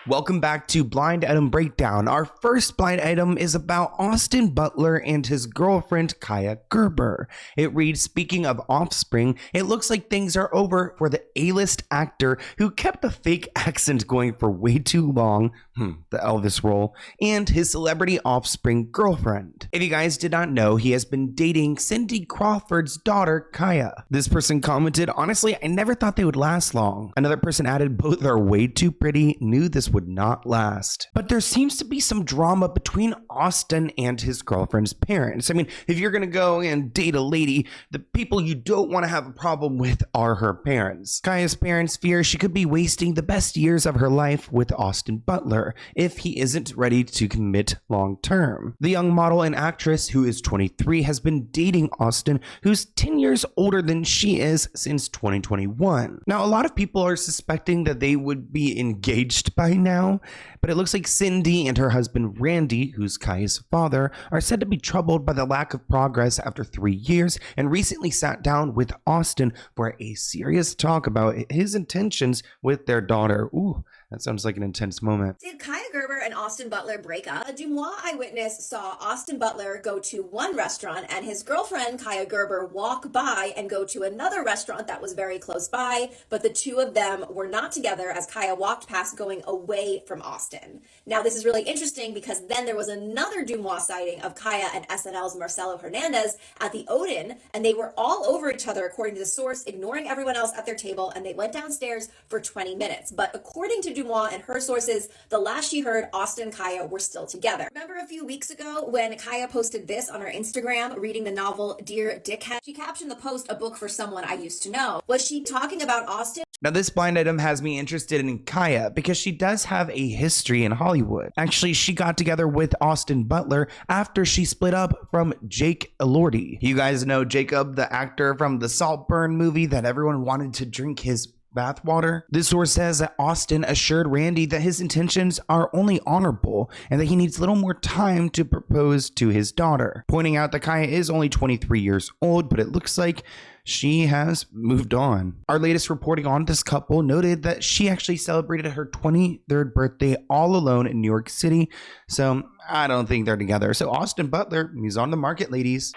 Welcome back to Blind Item Breakdown. Our first blind item is about Austin Butler and his girlfriend Kaya Gerber. It reads, speaking of offspring, it looks like things are over for the A-list actor who kept the fake accent going for way too long, the Elvis role, and his celebrity offspring girlfriend. If you guys did not know, he has been dating Cindy Crawford's daughter, Kaya. This person commented, honestly, I never thought they would last long. Another person added, both are way too pretty, knew this would not last. But there seems to be some drama between Austin and his girlfriend's parents. I mean, if you're gonna go and date a lady, the people you don't want to have a problem with are her parents. Kaya's parents fear she could be wasting the best years of her life with Austin Butler if he isn't ready to commit long term. The young model and actress, who is 23, has been dating Austin, who's 10 years older than she is, since 2021. Now, a lot of people are suspecting that they would be engaged by now, but it looks like Cindy and her husband Randy, who's Kaya's father, are said to be troubled by the lack of progress after 3 years and recently sat down with Austin for a serious talk about his intentions with their daughter. Ooh, that sounds like an intense moment. Did Kaya Gerber and Austin Butler break up? A Dumois eyewitness saw Austin Butler go to one restaurant and his girlfriend Kaya Gerber walk by and go to another restaurant that was very close by, but the two of them were not together as Kaya walked past going away from Austin. Now this is really interesting because then there was another Dumois sighting of Kaya and SNL's Marcelo Hernandez at the Odin, and they were all over each other according to the source, ignoring everyone else at their table, and they went downstairs for 20 minutes. But according to Dumois and her sources, the last she heard, Austin and Kaya were still together. Remember a few weeks ago when Kaya posted this on her Instagram, reading the novel Dear Dickhead? She captioned the post, "A book for someone I used to know." Was she talking about Austin? Now, this blind item has me interested in Kaya because she does have a history in Hollywood. Actually, she got together with Austin Butler after she split up from Jake Elordi. You guys know Jacob, the actor from the Saltburn movie that everyone wanted to drink his bathwater. This source says that Austin assured Randy that his intentions are only honorable and that he needs little more time to propose to his daughter, pointing out that Kaya is only 23 years old, but it looks like she has moved on. Our latest reporting on this couple noted that she actually celebrated her 23rd birthday all alone in New York City, so I don't think they're together. So Austin Butler, he's on the market, ladies.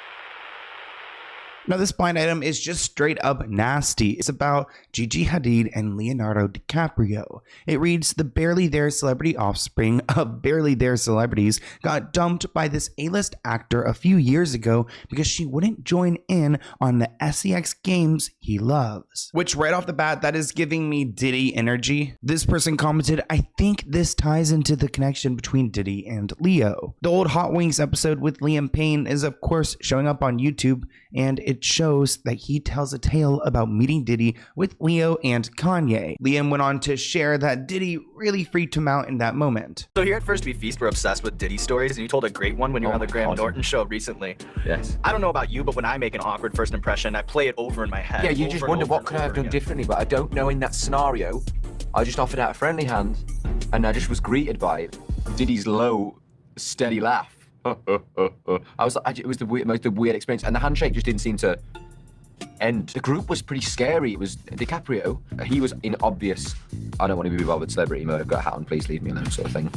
Now, this blind item is just straight up nasty. It's about Gigi Hadid and Leonardo DiCaprio. It reads, the barely there celebrity offspring of barely there celebrities got dumped by this A-list actor a few years ago because she wouldn't join in on the sex games he loves. Which right off the bat, that is giving me Diddy energy. This person commented, I think this ties into the connection between Diddy and Leo. The old Hot Wings episode with Liam Payne is of course showing up on YouTube, and it shows that he tells a tale about meeting Diddy with Leo and Kanye. Liam went on to share that Diddy really freaked him out in that moment. So here at First We Feast, we're obsessed with Diddy stories, and you told a great one when you were on the Graham Norton show recently. Yes. I don't know about you, but when I make an awkward first impression, I play it over in my head. Yeah, you just wonder what could I have done differently, but I don't know in that scenario. I just offered out a friendly hand, and I just was greeted by Diddy's low, steady laugh. I was like, it was the weird experience, and the handshake just didn't seem to end. The group was pretty scary. It was DiCaprio. He was in obvious, I don't want to be bothered celebrity mode. I've got a hat on, please leave me alone sort of thing.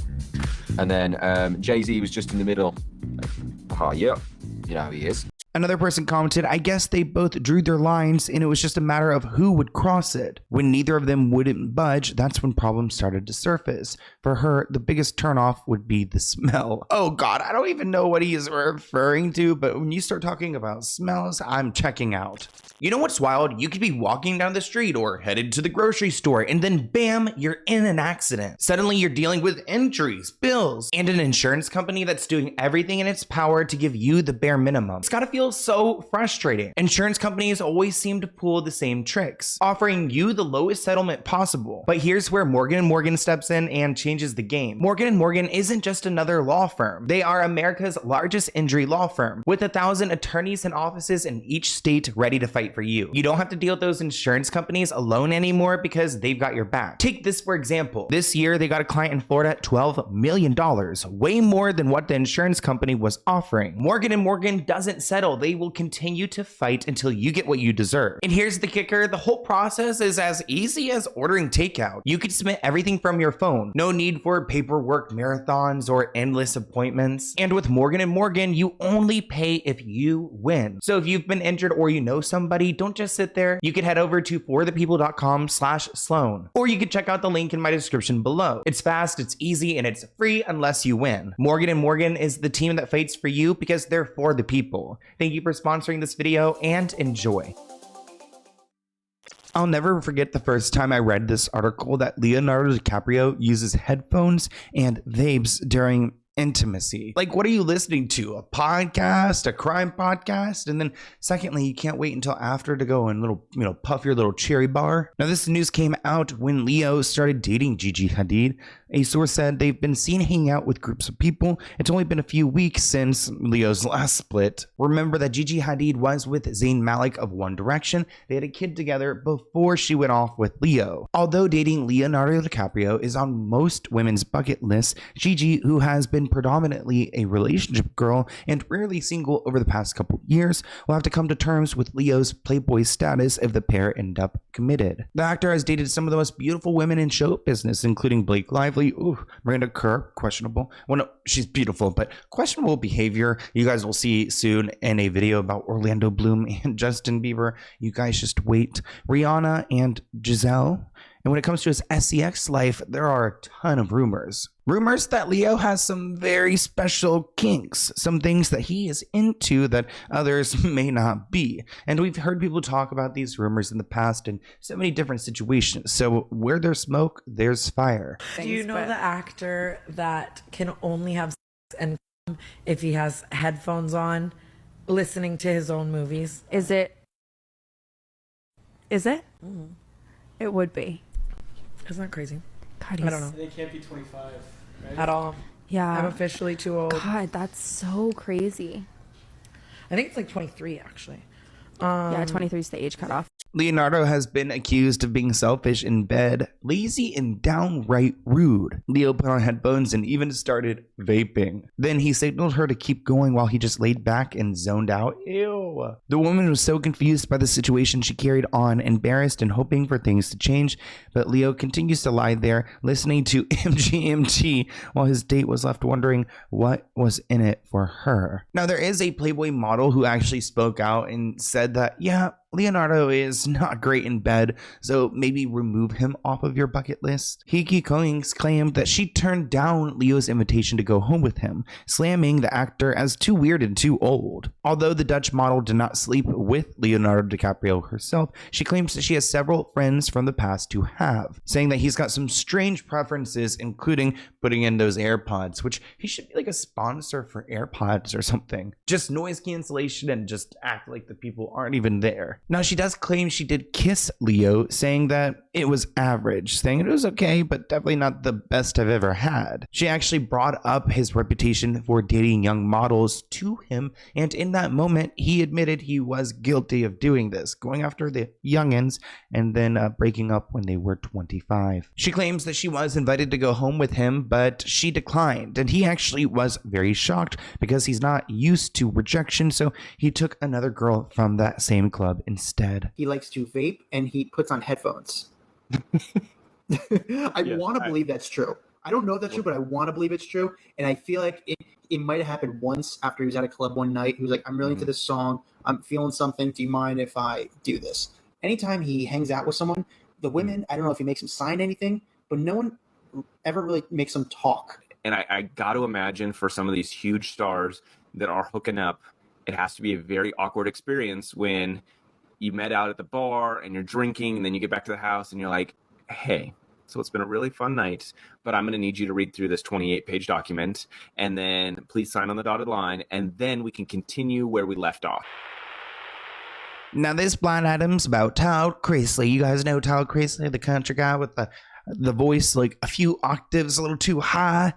And then Jay-Z was just in the middle. Yeah, you know how he is. Another person commented, I guess they both drew their lines and it was just a matter of who would cross it. When neither of them wouldn't budge, that's when problems started to surface. For her, the biggest turnoff would be the smell. Oh God, I don't even know what he is referring to, but when you start talking about smells, I'm checking out. You know what's wild? You could be walking down the street or headed to the grocery store and then bam, you're in an accident. Suddenly you're dealing with injuries, bills, and an insurance company that's doing everything in its power to give you the bare minimum. It's gotta feel so frustrating. Insurance companies always seem to pull the same tricks, offering you the lowest settlement possible. But here's where Morgan & Morgan steps in and changes the game. Morgan & Morgan isn't just another law firm. They are America's largest injury law firm with 1,000 attorneys and offices in each state ready to fight for you. You don't have to deal with those insurance companies alone anymore because they've got your back. Take this for example. This year, they got a client in Florida $12 million, way more than what the insurance company was offering. Morgan & Morgan doesn't settle hell, they will continue to fight until you get what you deserve. And here's the kicker, the whole process is as easy as ordering takeout. You can submit everything from your phone. No need for paperwork marathons or endless appointments. And with Morgan & Morgan, you only pay if you win. So if you've been injured or you know somebody, don't just sit there. You can head over to forthepeople.com/Sloan, or you can check out the link in my description below. It's fast, it's easy, and it's free unless you win. Morgan & Morgan is the team that fights for you because they're for the people. Thank you for sponsoring this video and enjoy. I'll never forget the first time I read this article that Leonardo DiCaprio uses headphones and vapes during intimacy. Like, what are you listening to? A podcast, a crime podcast? And then secondly, you can't wait until after to go and puff your little cherry bar. Now, this news came out when Leo started dating Gigi Hadid. A source said they've been seen hanging out with groups of people. It's only been a few weeks since Leo's last split. Remember that Gigi Hadid was with Zayn Malik of One Direction. They had a kid together before she went off with Leo. Although dating Leonardo DiCaprio is on most women's bucket lists, Gigi, who has been predominantly a relationship girl and rarely single over the past couple years, will have to come to terms with Leo's playboy status if the pair end up committed. The actor has dated some of the most beautiful women in show business, including Blake Lively, Miranda Kerr, questionable. Well, no, she's beautiful, but questionable behavior. You guys will see soon in a video about Orlando Bloom and Justin Bieber. You guys just wait. Rihanna and Giselle. And when it comes to his SEX life, there are a ton of rumors. Rumors that Leo has some very special kinks, some things that he is into that others may not be. And we've heard people talk about these rumors in the past in so many different situations. So where there's smoke, there's fire. Do you know the actor that can only have sex and come if he has headphones on, listening to his own movies? Is it? Mm-hmm. It would be. Isn't that crazy? God, I don't know. They can't be 25, right? At all. Yeah. I'm officially too old. God, that's so crazy. I think it's like 23, actually. Yeah, 23 is the age cutoff. Leonardo has been accused of being selfish in bed, lazy, and downright rude. Leo put on headphones and even started vaping. Then he signaled her to keep going while he just laid back and zoned out. Ew. The woman was so confused by the situation she carried on, embarrassed and hoping for things to change, but Leo continues to lie there listening to MGMT while his date was left wondering what was in it for her. Now, there is a Playboy model who actually spoke out and said that, yeah, Leonardo is not great in bed, so maybe remove him off of your bucket list. Hiki Coings claimed that she turned down Leo's invitation to go home with him, slamming the actor as too weird and too old. Although the Dutch model did not sleep with Leonardo DiCaprio herself, she claims that she has several friends from the past who have, saying that he's got some strange preferences, including putting in those AirPods, which he should be like a sponsor for AirPods or something. Just noise cancellation and just act like the people aren't even there. Now, she does claim she did kiss Leo, saying that it was average, saying it was okay, but definitely not the best I've ever had. She actually brought up his reputation for dating young models to him, and in that moment, he admitted he was guilty of doing this, going after the youngins and then breaking up when they were 25. She claims that she was invited to go home with him, but she declined, and he actually was very shocked because he's not used to rejection, so he took another girl from that same club instead. He likes to vape and he puts on headphones. I want to believe that's true. I don't know if that's true, but I want to believe it's true. And I feel like it might have happened once after he was at a club one night. He was like, I'm really into this song. I'm feeling something. Do you mind if I do this? Anytime he hangs out with someone, the women, I don't know if he makes them sign anything, but no one ever really makes them talk. And I got to imagine for some of these huge stars that are hooking up, it has to be a very awkward experience when you met out at the bar and you're drinking and then you get back to the house and you're like, hey, so it's been a really fun night, but I'm going to need you to read through this 28-page document and then please sign on the dotted line and then we can continue where we left off. Now, this blind item's about Todd Chrisley. You guys know Todd Chrisley, the country guy with the voice like a few octaves a little too high.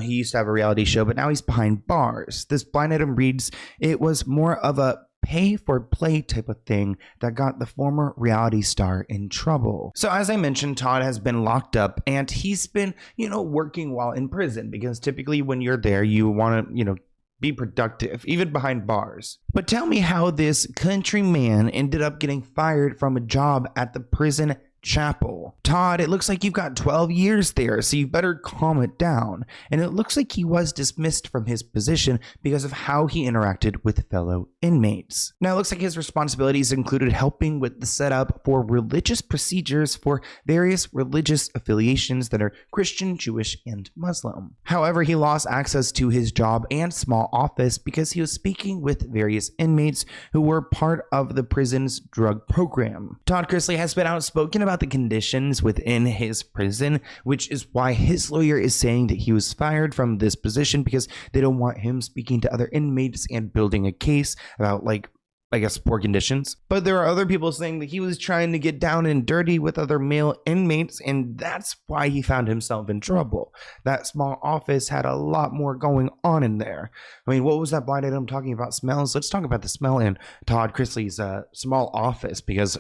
He used to have a reality show, but now he's behind bars. This blind item reads, it was more of a pay for play type of thing that got the former reality star in trouble. So as I mentioned, Todd has been locked up and he's been, working while in prison because typically when you're there, you want to, be productive, even behind bars. But tell me how this country man ended up getting fired from a job at the prison chapel. Todd, it looks like you've got 12 years there, so you better calm it down. And it looks like he was dismissed from his position because of how he interacted with fellow inmates. Now, it looks like his responsibilities included helping with the setup for religious procedures for various religious affiliations that are Christian, Jewish, and Muslim. However, he lost access to his job and small office because he was speaking with various inmates who were part of the prison's drug program. Todd Chrisley has been outspoken about the conditions within his prison, which is why his lawyer is saying that he was fired from this position because they don't want him speaking to other inmates and building a case about, like, I guess, poor conditions. But there are other people saying that he was trying to get down and dirty with other male inmates, and that's why he found himself in trouble. That small office had a lot more going on in there. I mean, what was that blind item talking about smells? Let's talk about the smell in Todd Chrisley's small office, because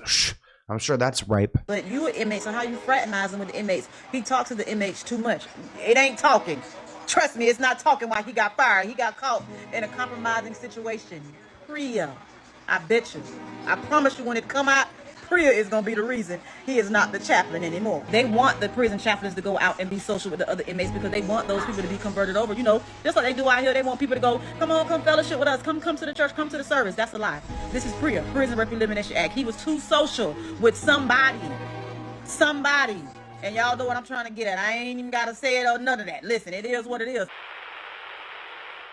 I'm sure that's ripe. But you an inmate, so how you fraternizing with the inmates? He talks to the inmates too much. It ain't talking. Trust me, it's not talking why he got fired. He got caught in a compromising situation. Priya, I bet you. I promise you when it come out, Priya is going to be the reason he is not the chaplain anymore. They want the prison chaplains to go out and be social with the other inmates because they want those people to be converted over. You know, just like they do out here, they want people to go, come on, come fellowship with us, come to the church, come to the service. That's a lie. This is Priya, Prison Rape Elimination Act. He was too social with somebody. And y'all know what I'm trying to get at. I ain't even got to say it or none of that. Listen, it is what it is.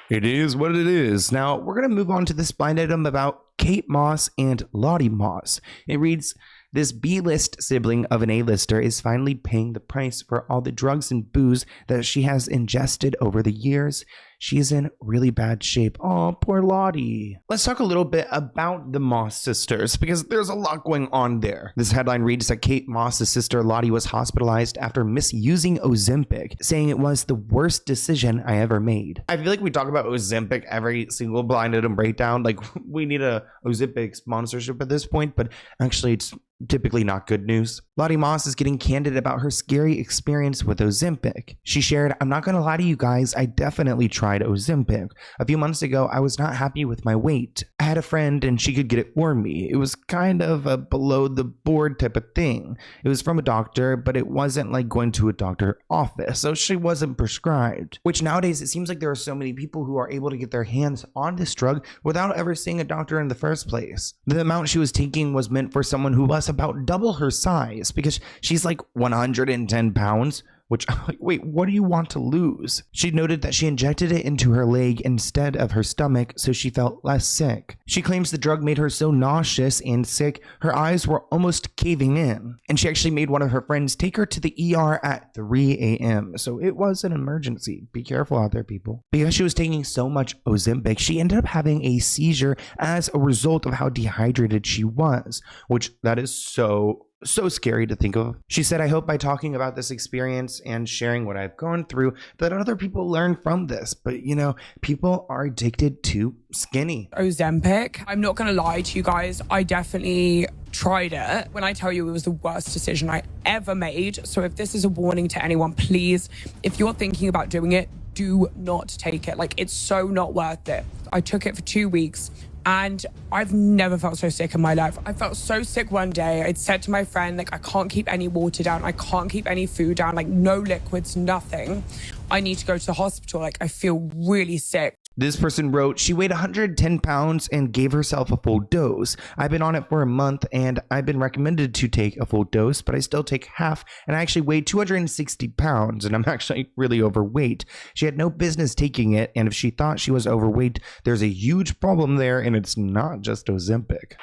It is what it is. Now, we're going to move on to this blind item about Kate Moss and Lottie Moss. It reads, this B-list sibling of an A-lister is finally paying the price for all the drugs and booze that she has ingested over the years. She is in really bad shape. Oh, poor Lottie. Let's talk a little bit about the Moss sisters, because there's a lot going on there. This headline reads that Kate Moss's sister Lottie was hospitalized after misusing Ozempic, saying it was the worst decision I ever made. I feel like we talk about Ozempic every single blind item breakdown. Like, we need a Ozempic sponsorship at this point, but actually it's typically not good news. Lottie Moss is getting candid about her scary experience with Ozempic. She shared, I'm not going to lie to you guys, I definitely tried Ozempic. A few months ago, I was not happy with my weight. I had a friend and she could get it for me. It was kind of a below the board type of thing. It was from a doctor, but it wasn't like going to a doctor office, so she wasn't prescribed. Which nowadays, it seems like there are so many people who are able to get their hands on this drug without ever seeing a doctor in the first place. The amount she was taking was meant for someone who was about double her size, because she's like 110 pounds, which, wait, what do you want to lose? She noted that she injected it into her leg instead of her stomach, so she felt less sick. She claims the drug made her so nauseous and sick, her eyes were almost caving in. And she actually made one of her friends take her to the ER at 3 a.m. So it was an emergency. Be careful out there, people. Because she was taking so much Ozempic, she ended up having a seizure as a result of how dehydrated she was, which that is so scary to think of. She said, I hope by talking about this experience and sharing what I've gone through that other people learn from this. But you know, people are addicted to skinny. Ozempic, I'm not going to lie to you guys, I definitely tried it. When I tell you it was the worst decision I ever made. So if this is a warning to anyone, please, if you're thinking about doing it, do not take it. Like, it's so not worth it. I took it for 2 weeks. And I've never felt so sick in my life. I felt so sick one day. I'd said to my friend, like, I can't keep any water down. I can't keep any food down, like no liquids, nothing. I need to go to the hospital. Like, I feel really sick. This person wrote, she weighed 110 pounds and gave herself a full dose. I've been on it for a month and I've been recommended to take a full dose, but I still take half, and I actually weigh 260 pounds and I'm actually really overweight. She had no business taking it, and if she thought she was overweight, there's a huge problem there, and it's not just Ozempic.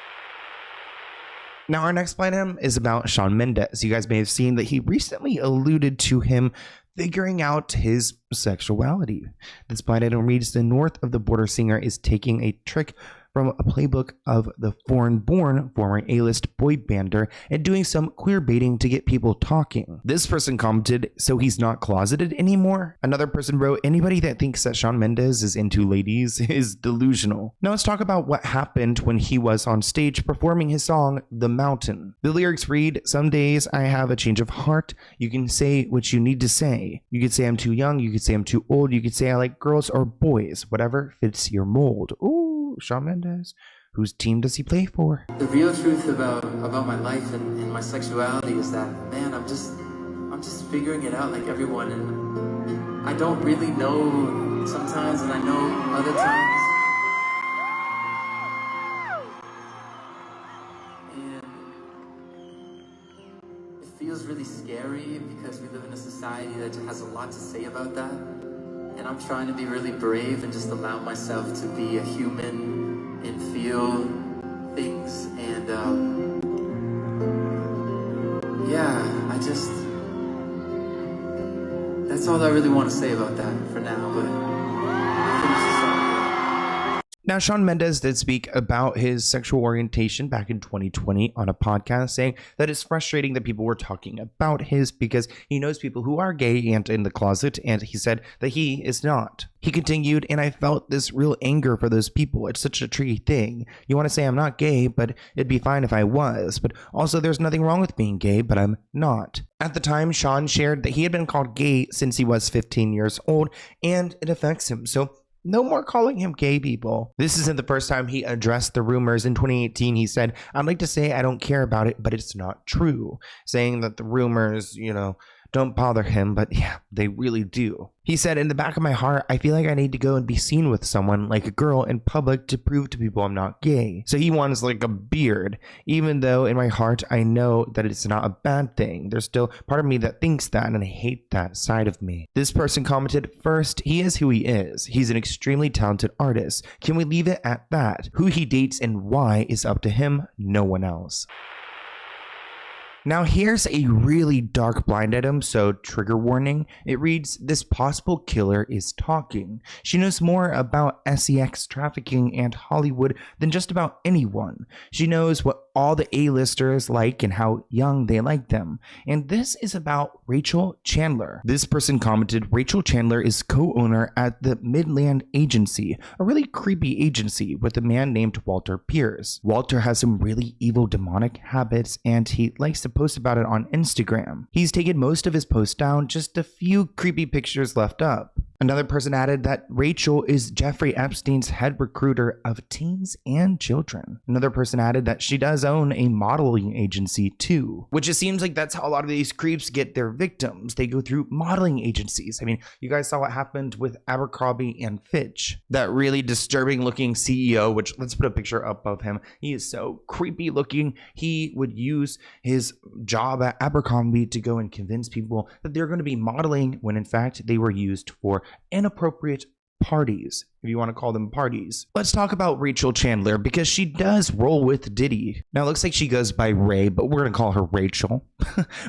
Now, our next blind item is about Shawn Mendes. You guys may have seen that he recently alluded to him figuring out his sexuality. This blind item reads, the north of the border singer is taking a trick from a playbook of the foreign-born former A-list boy bander and doing some queer baiting to get people talking. This person commented, so he's not closeted anymore? Another person wrote, anybody that thinks that Shawn Mendes is into ladies is delusional. Now let's talk about what happened when he was on stage performing his song, The Mountain. The lyrics read, some days I have a change of heart. You can say what you need to say. You could say I'm too young. You could say I'm too old. You could say I like girls or boys. Whatever fits your mold. Ooh, Shawn Mendes. Whose team does he play for? The real truth about my life and my sexuality is that, man, I'm just figuring it out like everyone, and I don't really know sometimes, and I know other times. And it feels really scary because we live in a society that has a lot to say about that. And I'm trying to be really brave and just allow myself to be a human and feel things. And yeah, that's all I really want to say about that for now, but I'll finish this song. Now, Shawn Mendes did speak about his sexual orientation back in 2020 on a podcast, saying that it's frustrating that people were talking about his because he knows people who are gay and in the closet, and he said that he is not. He continued, and I felt this real anger for those people. It's such a tricky thing. You want to say I'm not gay, but it'd be fine if I was. But also, there's nothing wrong with being gay, but I'm not. At the time, Shawn shared that he had been called gay since he was 15 years old, and it affects him. So no more calling him gay, people. This isn't the first time he addressed the rumors. In 2018, he said, I'd like to say I don't care about it, but it's not true. Saying that the rumors, don't bother him, but yeah, they really do. He said, in the back of my heart, I feel like I need to go and be seen with someone, like a girl, in public to prove to people I'm not gay. So he wants like a beard, even though in my heart, I know that it's not a bad thing. There's still part of me that thinks that, and I hate that side of me. This person commented, first, he is who he is. He's an extremely talented artist. Can we leave it at that? Who he dates and why is up to him, no one else. Now here's a really dark blind item, so trigger warning. It reads, this possible killer is talking. She knows more about sex trafficking and Hollywood than just about anyone. She knows what all the A-listers like and how young they like them. And this is about Rachel Chandler. This person commented, Rachel Chandler is co-owner at the Midland Agency, a really creepy agency with a man named Walter Pierce. Walter has some really evil demonic habits and he likes to post about it on Instagram. He's taken most of his posts down, just a few creepy pictures left up. Another person added that Rachel is Jeffrey Epstein's head recruiter of teens and children. Another person added that she does own a modeling agency too, which it seems like that's how a lot of these creeps get their victims. They go through modeling agencies. I mean, you guys saw what happened with Abercrombie and Fitch. That really disturbing looking CEO, which let's put a picture up of him. He is so creepy looking. He would use his job at Abercrombie to go and convince people that they're going to be modeling when in fact they were used for inappropriate parties, if you want to call them parties. Let's talk about Rachel Chandler because she does roll with Diddy. Now it looks like she goes by Ray, but we're going to call her Rachel.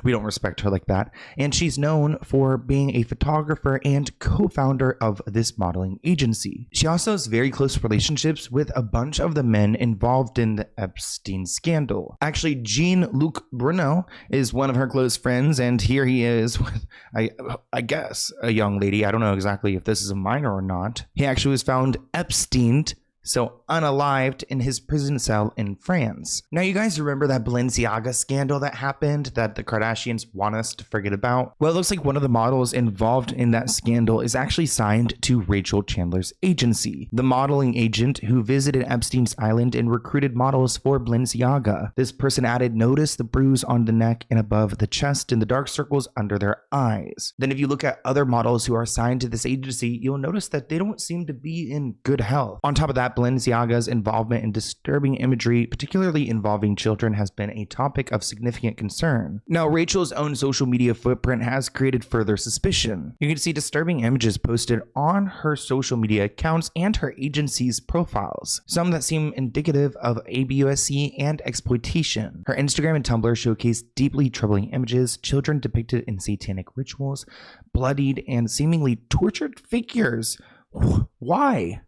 We don't respect her like that. And she's known for being a photographer and co-founder of this modeling agency. She also has very close relationships with a bunch of the men involved in the Epstein scandal. Actually, Jean-Luc Bruno is one of her close friends, and here he is with, I guess, a young lady. I don't know exactly if this is a minor or not. He actually was found Epsteined, so unalived, in his prison cell in France. Now, you guys remember that Balenciaga scandal that happened that the Kardashians want us to forget about? Well, it looks like one of the models involved in that scandal is actually signed to Rachel Chandler's agency, the modeling agent who visited Epstein's island and recruited models for Balenciaga. This person added, notice the bruise on the neck and above the chest and the dark circles under their eyes. Then if you look at other models who are signed to this agency, you'll notice that they don't seem to be in good health. On top of that, Balenciaga's involvement in disturbing imagery, particularly involving children, has been a topic of significant concern. Now, Rachel's own social media footprint has created further suspicion. You can see disturbing images posted on her social media accounts and her agency's profiles, some that seem indicative of abusing and exploitation. Her Instagram and Tumblr showcase deeply troubling images, children depicted in satanic rituals, bloodied and seemingly tortured figures. Why?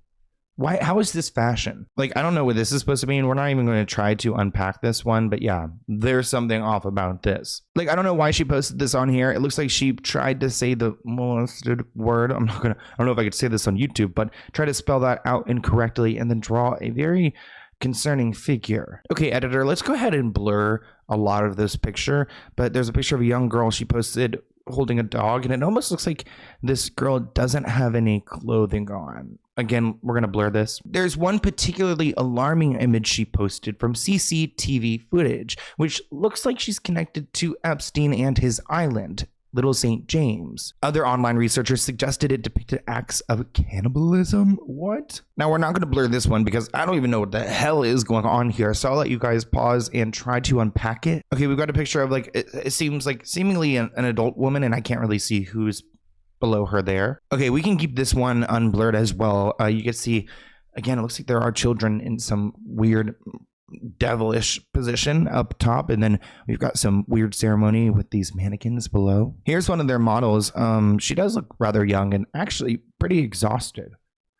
Why? How is this fashion? Like, I don't know what this is supposed to mean. We're not even going to try to unpack this one, but yeah, there's something off about this. Like, I don't know why she posted this on here. It looks like she tried to say the molested word. I don't know if I could say this on YouTube, but try to spell that out incorrectly and then draw a very concerning figure. Okay, editor, let's go ahead and blur a lot of this picture, but there's a picture of a young girl she posted holding a dog, and it almost looks like this girl doesn't have any clothing on. Again, we're going to blur this. There's one particularly alarming image she posted from CCTV footage, which looks like she's connected to Epstein and his island, Little St. James. Other online researchers suggested it depicted acts of cannibalism. What? Now, we're not going to blur this one because I don't even know what the hell is going on here, so I'll let you guys pause and try to unpack it. Okay, we've got a picture of, like, it seems like seemingly an adult woman, and I can't really see who's below her there. Okay, we can keep this one unblurred as well. You can see, again, it looks like there are children in some weird devilish position up top, and then we've got some weird ceremony with these mannequins below. Here's one of their models. She does look rather young and actually pretty exhausted.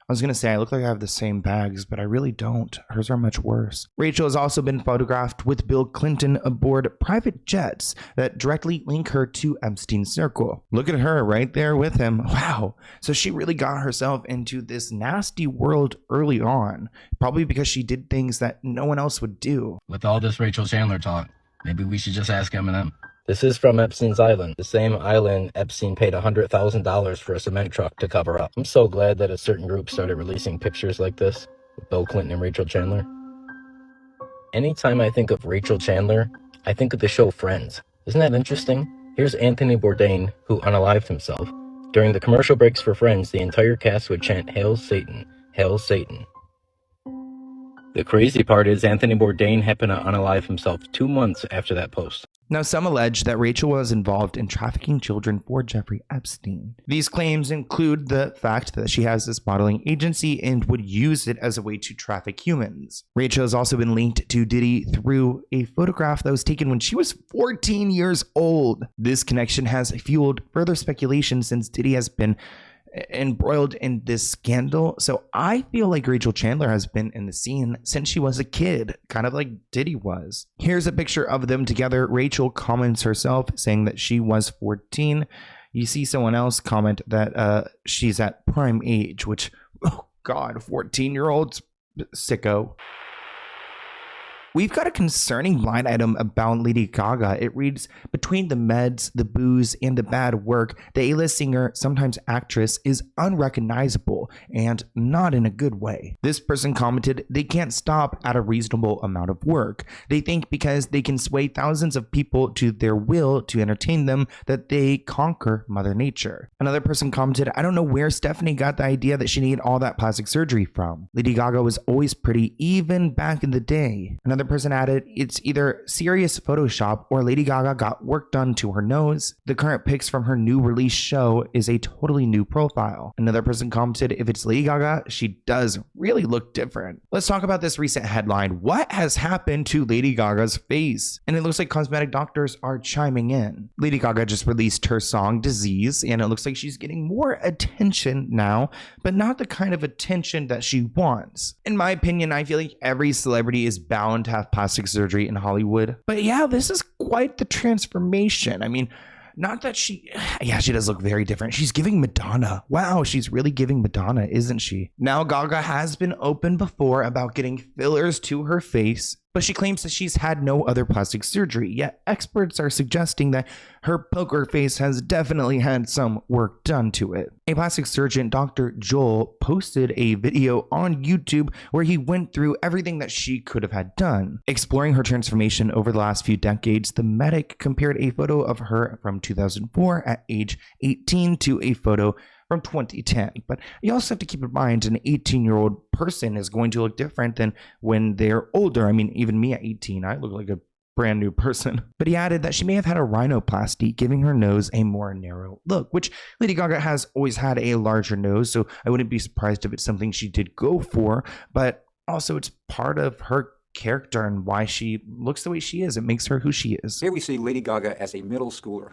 I was gonna say I look like I have the same bags, but I really don't. Hers are much worse. Rachel has also been photographed with Bill Clinton aboard private jets that directly link her to Epstein's circle. Look at her right there with him. Wow. So she really got herself into this nasty world early on, probably because she did things that no one else would do. With all this Rachel Chandler talk, maybe we should just ask Eminem. This is from Epstein's Island, the same island Epstein paid $100,000 for a cement truck to cover up. I'm so glad that a certain group started releasing pictures like this with Bill Clinton and Rachel Chandler. Anytime I think of Rachel Chandler, I think of the show Friends. Isn't that interesting? Here's Anthony Bourdain, who unalived himself. During the commercial breaks for Friends, the entire cast would chant, "Hail Satan, Hail Satan." The crazy part is Anthony Bourdain happened to unalive himself 2 months after that post. Now, some allege that Rachel was involved in trafficking children for Jeffrey Epstein. These claims include the fact that she has this modeling agency and would use it as a way to traffic humans. Rachel has also been linked to Diddy through a photograph that was taken when she was 14 years old. This connection has fueled further speculation since Diddy has been embroiled in this scandal. So I feel like Rachel Chandler has been in the scene since she was a kid, kind of like Diddy was. Here's a picture of them together. Rachel comments herself saying that she was 14. You see someone else comment that she's at prime age, which, oh God, 14-year-olds, sicko. We've got a concerning blind item about Lady Gaga. It reads, between the meds, the booze, and the bad work, the A-list singer, sometimes actress, is unrecognizable and not in a good way. This person commented, they can't stop at a reasonable amount of work. They think because they can sway thousands of people to their will to entertain them that they conquer Mother Nature. Another person commented, I don't know where Stephanie got the idea that she needed all that plastic surgery from. Lady Gaga was always pretty, even back in the day. Another person added, it's either serious Photoshop or Lady Gaga got work done to her nose. The current pics from her new release show is a totally new profile. Another person commented, if it's Lady Gaga, she does really look different. Let's talk about this recent headline. What has happened to Lady Gaga's face? And it looks like cosmetic doctors are chiming in. Lady Gaga just released her song Disease, and it looks like she's getting more attention now, but not the kind of attention that she wants. In my opinion, I feel like every celebrity is bound to have plastic surgery in Hollywood. But yeah, this is quite the transformation. I mean, not that she does look very different. She's giving Madonna. Wow, she's really giving Madonna, isn't she? Now, Gaga has been open before about getting fillers to her face, but she claims that she's had no other plastic surgery, yet experts are suggesting that her poker face has definitely had some work done to it. A plastic surgeon, Dr. Joel, posted a video on YouTube where he went through everything that she could have had done. Exploring her transformation over the last few decades, the medic compared a photo of her from 2004 at age 18 to a photo from 2010. But you also have to keep in mind an 18-year-old person is going to look different than when they're older. I mean, even me at 18, I look like a brand new person. But he added that she may have had a rhinoplasty, giving her nose a more narrow look, which Lady Gaga has always had a larger nose, so I wouldn't be surprised if it's something she did go for, but also it's part of her character and why she looks the way she is. It makes her who she is. Here we see Lady Gaga as a middle schooler.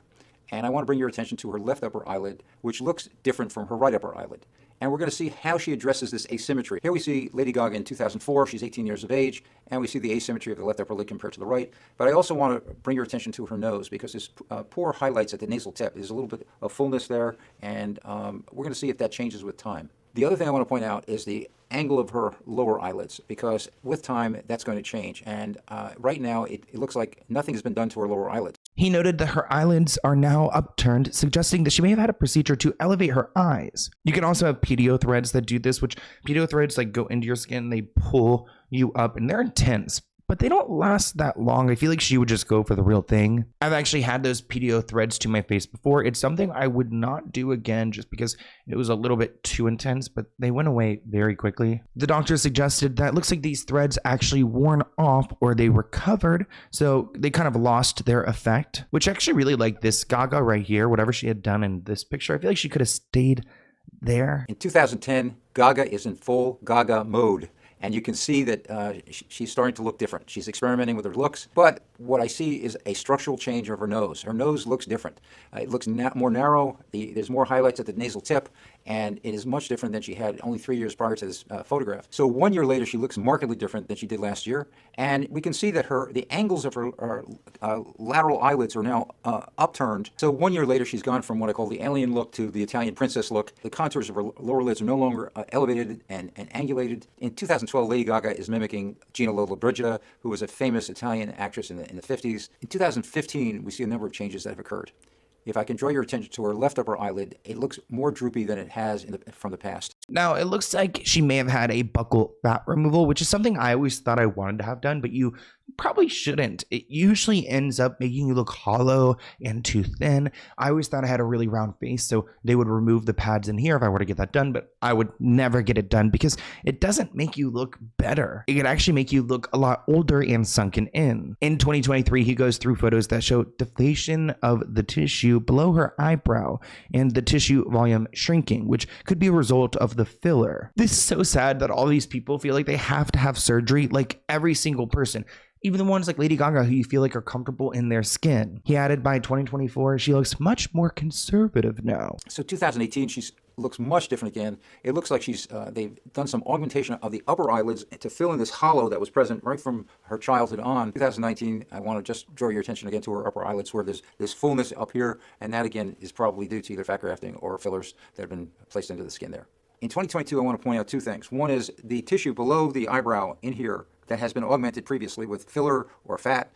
And I want to bring your attention to her left upper eyelid, which looks different from her right upper eyelid. and we're going to see how she addresses this asymmetry. Here we see Lady Gaga in 2004. She's 18 years of age, and we see the asymmetry of the left upper lid compared to the right. But I also want to bring your attention to her nose, because there's poor highlights at the nasal tip. There's a little bit of fullness there, and we're going to see if that changes with time. The other thing I want to point out is the angle of her lower eyelids, because with time that's going to change, and right now it looks like nothing has been done to her lower eyelids. He noted that her eyelids are now upturned, suggesting that she may have had a procedure to elevate her eyes. You can also have pedio threads that do this, which pedio threads like go into your skin, they pull you up, and they're intense, but they don't last that long. I feel like she would just go for the real thing. I've actually had those pedio threads to my face before. It's something I would not do again just because it was a little bit too intense, but they went away very quickly. The doctor suggested that it looks like these threads actually worn off or they recovered, so they kind of lost their effect, which I actually really like this Gaga right here. Whatever she had done in this picture, I feel like she could have stayed there. In 2010, Gaga is in full Gaga mode. And you can see that she's starting to look different. She's experimenting with her looks. But what I see is a structural change of her nose. Her nose looks different. It looks more narrow. There's more highlights at the nasal tip. And it is much different than she had only 3 years prior to this photograph. So 1 year later, she looks markedly different than she did last year. And we can see that the angles of her lateral eyelids are now upturned. So 1 year later, she's gone from what I call the alien look to the Italian princess look. The contours of her lower lids are no longer elevated and angulated. In 2012, Lady Gaga is mimicking Gina Lollobrigida, who was a famous Italian actress in the 50s. In 2015, we see a number of changes that have occurred. If I can draw your attention to her left upper eyelid, it looks more droopy than it has from the past. Now, it looks like she may have had a buccal fat removal, which is something I always thought I wanted to have done, but you probably shouldn't. It usually ends up making you look hollow and too thin. I always thought I had a really round face, so they would remove the pads in here if I were to get that done, but I would never get it done because it doesn't make you look better. It could actually make you look a lot older and sunken in. In 2023, he goes through photos that show deflation of the tissue below her eyebrow and the tissue volume shrinking, which could be a result of the filler. This is so sad that all these people feel like they have to have surgery, like every single person. Even the ones like Lady Gaga who you feel like are comfortable in their skin. He added by 2024, she looks much more conservative now. So 2018, she looks much different again. It looks like they've done some augmentation of the upper eyelids to fill in this hollow that was present right from her childhood on. 2019, I want to just draw your attention again to her upper eyelids where there's this fullness up here, and that again is probably due to either fat grafting or fillers that have been placed into the skin there. In 2022, I want to point out two things. One is the tissue below the eyebrow in here that has been augmented previously with filler or fat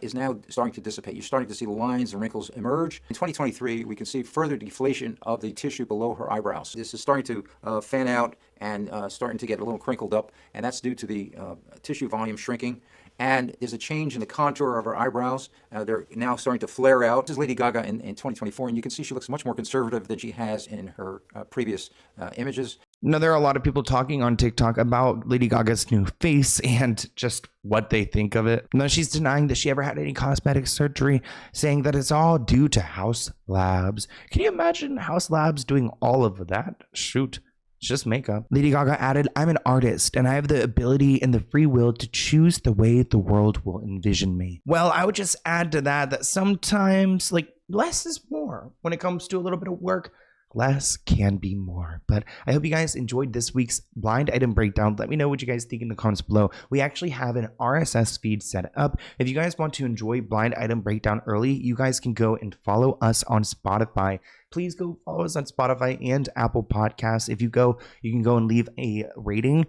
is now starting to dissipate. You're starting to see the lines and wrinkles emerge. In 2023, we can see further deflation of the tissue below her eyebrows. This is starting to fan out and starting to get a little crinkled up, and that's due to the tissue volume shrinking. And there's a change in the contour of her eyebrows. They're now starting to flare out. This is Lady Gaga in 2024, and you can see she looks much more conservative than she has in her previous images. Now, there are a lot of people talking on TikTok about Lady Gaga's new face and just what they think of it. Now, she's denying that she ever had any cosmetic surgery, saying that it's all due to House Labs. Can you imagine House Labs doing all of that? Shoot. It's just makeup. Lady Gaga added, I'm an artist and I have the ability and the free will to choose the way the world will envision me. Well, I would just add to that sometimes like less is more when it comes to a little bit of work. Less can be more. But I hope you guys enjoyed this week's blind item breakdown. Let me know what you guys think in the comments below. We actually have an RSS feed set up. If you guys want to enjoy blind item breakdown early, you guys can go and follow us on Spotify. Please go follow us on Spotify and Apple Podcasts. If you go, you can go and leave a rating.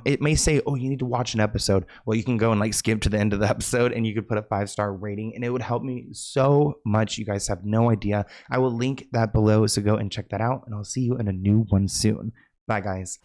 It may say, oh, you need to watch an episode. Well, you can go and skip to the end of the episode and you could put a 5-star rating and it would help me so much. You guys have no idea. I will link that below, so go and check that out and I'll see you in a new one soon. Bye, guys.